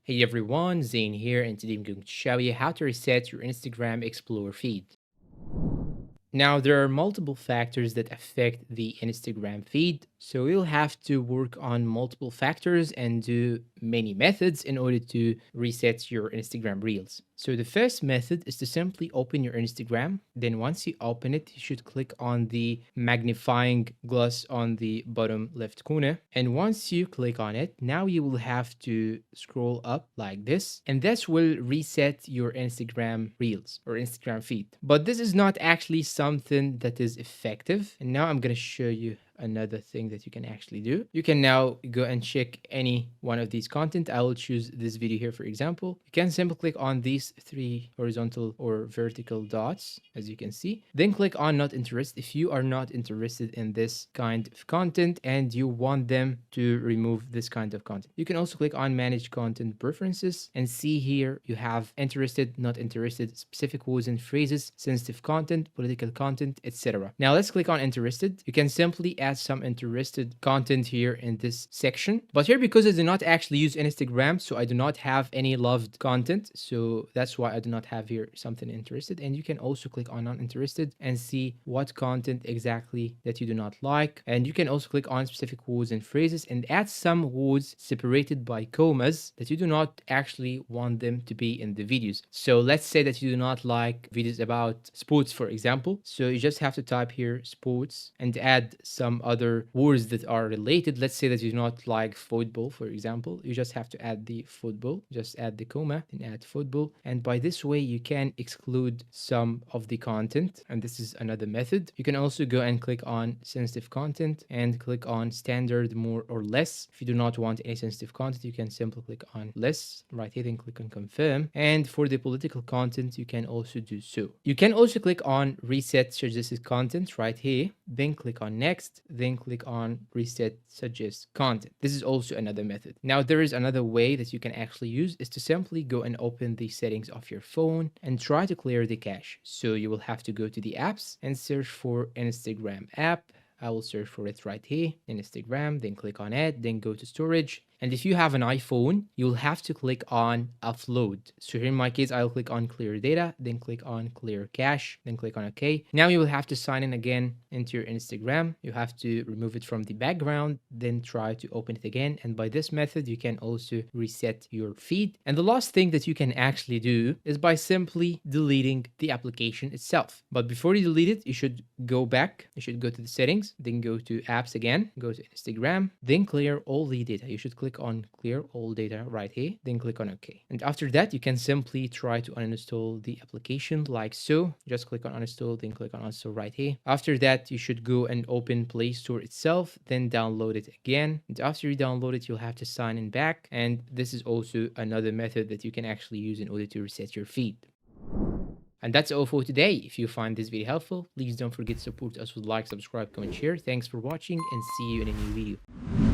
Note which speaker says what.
Speaker 1: Hey everyone, Zane here, and today I'm going to show you how to reset your Instagram Explorer feed. Now, there are multiple factors that affect the Instagram feed, so you'll have to work on multiple factors and do many methods in order to reset your Instagram Reels. So the first method is to simply open your Instagram. Then once you open it, you should click on the magnifying glass on the bottom left corner. And once you click on it, now you will have to scroll up like this, and this will reset your Instagram Reels or Instagram feed. But this is not actually something that is effective. And now I'm going to show you another thing that you can actually do. You can now go and check any one of these content. I will choose this video here, for example. You can simply click on these three horizontal or vertical dots, as you can see. Then click on not interested if you are not interested in this kind of content and you want them to remove this kind of content. You can also click on manage content preferences and see here you have interested, not interested, specific words and phrases, sensitive content, political content, etc. Now let's click on interested. You can simply add some interested content here in this section. But here, because I do not actually use Instagram, so I do not have any loved content. So that's why I do not have here something interested. And you can also click on uninterested and see what content exactly that you do not like. And you can also click on specific words and phrases and add some words separated by commas that you do not actually want them to be in the videos. So let's say that you do not like videos about sports, for example. So you just have to type here sports and add some other words that are related. Let's say that you do not like football, for example. You just have to add the football, just add the comma and add football. And by this way, you can exclude some of the content. And this is another method. You can also go and click on sensitive content and click on standard, more or less. If you do not want any sensitive content, you can simply click on less right here, then click on confirm. And for the political content, you can also do so. You can also click on reset suggested content right here, then click on next, then click on reset suggest content. This is also another method. Now there is another way that you can actually use is to simply go and open the settings of your phone and try to clear the cache. So you will have to go to the apps and search for Instagram app. I will search for it right here in Instagram, then click on it, then go to storage. And if you have an iPhone, you'll have to click on upload. So here in my case, I'll click on clear data, then click on clear cache, then click on OK. Now you will have to sign in again into your Instagram. You have to remove it from the background, then try to open it again. And by this method, you can also reset your feed. And the last thing that you can actually do is by simply deleting the application itself. But before you delete it, you should go back. You should go to the settings, then go to apps again, go to Instagram, then clear all the data. You should click on clear all data right here, then click on OK. And after that, you can simply try to uninstall the application like so. Just click on uninstall, then click on uninstall right here. After that, you should go and open Play Store itself, then download it again. And after you download it, you'll have to sign in back. And this is also another method that you can actually use in order to reset your feed. And that's all for today. If you find this video helpful, please don't forget to support us with like, subscribe, comment, share. Thanks for watching and see you in a new video.